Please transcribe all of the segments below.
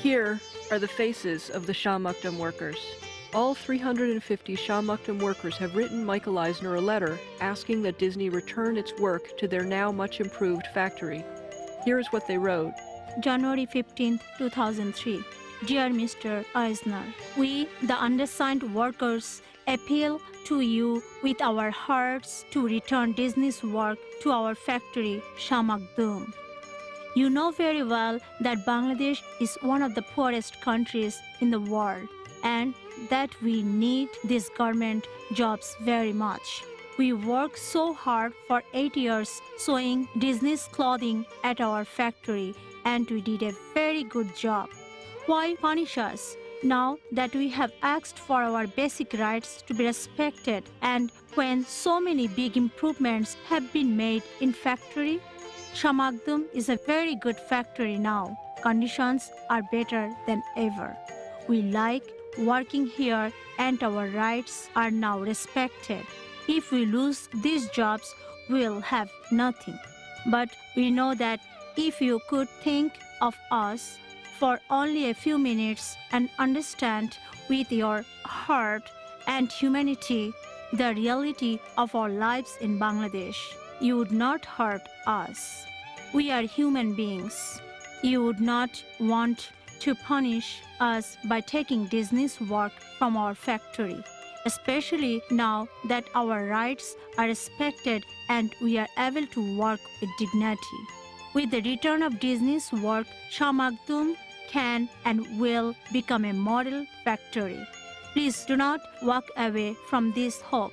Here are the faces of the Shah Makdum workers. All 350 Shah Makdum workers have written Michael Eisner a letter asking that Disney return its work to their now much improved factory. Here is what they wrote. January 15, 2003. Dear Mr. Eisner, we, the undersigned workers, appeal to you with our hearts to return Disney's work to our factory, Shah Makdum. You know very well that Bangladesh is one of the poorest countries in the world and that we need these garment jobs very much. We worked so hard for 8 years sewing Disney's clothing at our factory and we did a very good job. Why punish us now that we have asked for our basic rights to be respected and when so many big improvements have been made in factory? Shah Makdum is a very good factory now. Conditions are better than ever. We like working here and our rights are now respected. If we lose these jobs, we'll have nothing. But we know that if you could think of us for only a few minutes and understand with your heart and humanity the reality of our lives in Bangladesh, you would not hurt us. We are human beings. You would not want to punish us by taking Disney's work from our factory, especially now that our rights are respected and we are able to work with dignity. With the return of Disney's work, Shah Makdum can and will become a model factory. Please do not walk away from this hope.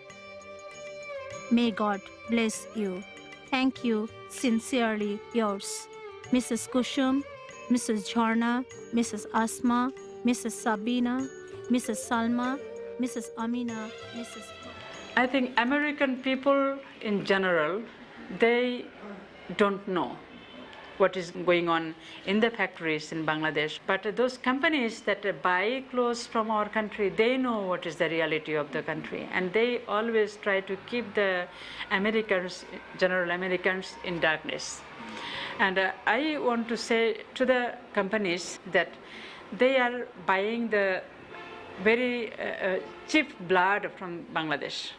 May God bless you. Thank you. Sincerely yours. Mrs. Kushum, Mrs. Jharna, Mrs. Asma, Mrs. Sabina, Mrs. Salma, Mrs. Amina, Mrs. I think American people in general, they don't know what is going on in the factories in Bangladesh. But those companies that buy clothes from our country, they know what is the reality of the country. And they always try to keep the Americans, general Americans, in darkness. And I want to say to the companies that they are buying the very cheap blood from Bangladesh.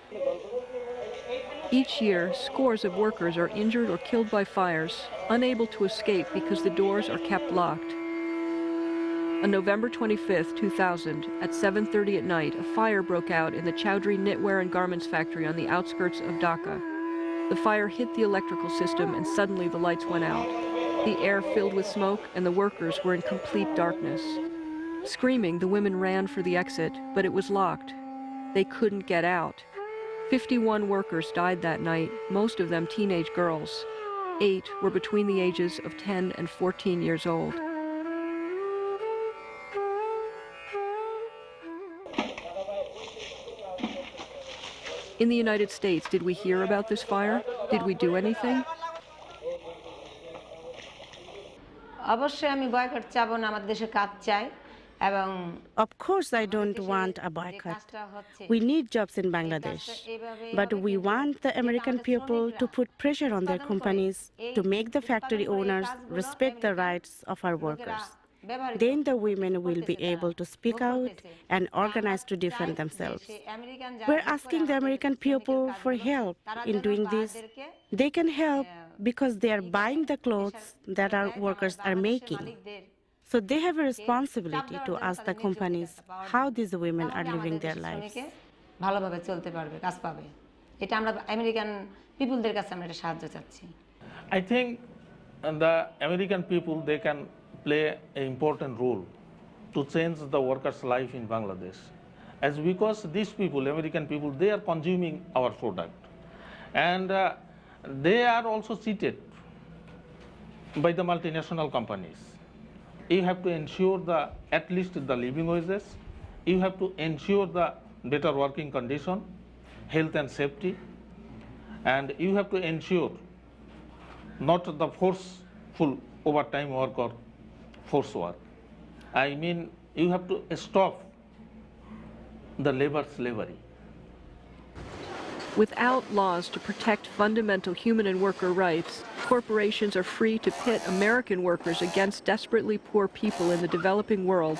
Each year, scores of workers are injured or killed by fires, unable to escape because the doors are kept locked. On November 25, 2000, at 7:30 at night, a fire broke out in the Chowdhury Knitwear and Garments factory on the outskirts of Dhaka. The fire hit the electrical system and suddenly the lights went out. The air filled with smoke and the workers were in complete darkness. Screaming, the women ran for the exit, but it was locked. They couldn't get out. 51 workers died that night, most of them teenage girls. 8 were between the ages of 10 and 14 years old. In the United States, did we hear about this fire? Did we do anything? অবশ্যই আমি boycott চাবো না আমাদের দেশে কাজ চাই এবং Of course, I don't want a boycott. We need jobs in Bangladesh. But we want the American people to put pressure on their companies to make the factory owners respect the rights of our workers. Then the women will be able to speak out and organize to defend themselves. We're asking the American people for help in doing this. They can help because they are buying the clothes that our workers are making. So they have a responsibility to ask the companies how these women are living their lives. ভালোভাবে চলতে পারবে, কাজ পাবে। এটা আমরা American পিপলদের কাছে আমরা এটা সাহায্য চাচ্ছি। I think the American people, they can play an important role to change the workers' life in Bangladesh. As because these people, American people, they are consuming our product. And they are also cheated by the multinational companies. You have to ensure at least the living wages. You have to ensure the better working condition, health and safety. And you have to ensure not the forceful overtime work or force work. I mean, you have to stop the labor slavery. Without laws to protect fundamental human and worker rights, corporations are free to pit American workers against desperately poor people in the developing world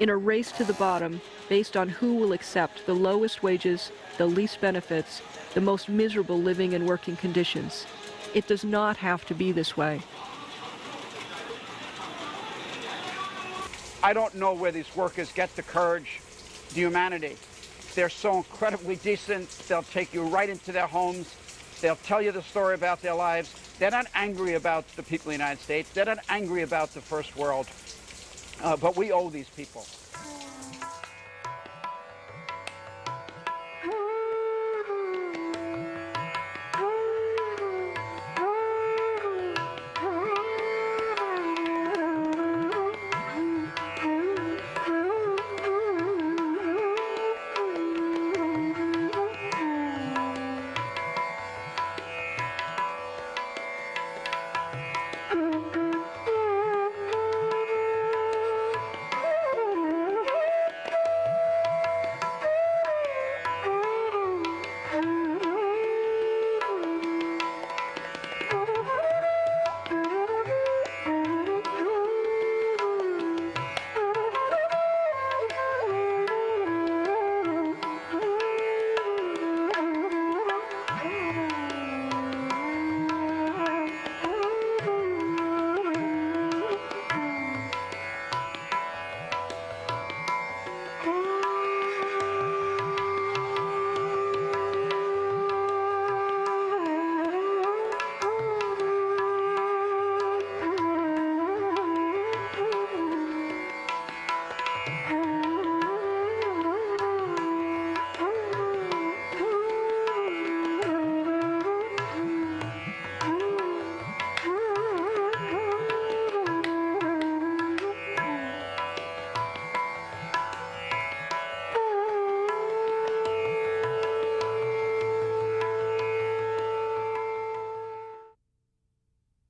in a race to the bottom based on who will accept the lowest wages, the least benefits, the most miserable living and working conditions. It does not have to be this way. I don't know where these workers get the courage, the humanity. They're so incredibly decent. They'll take you right into their homes. They'll tell you the story about their lives. They're not angry about the people of the United States. They're not angry about the first world. But we owe these people.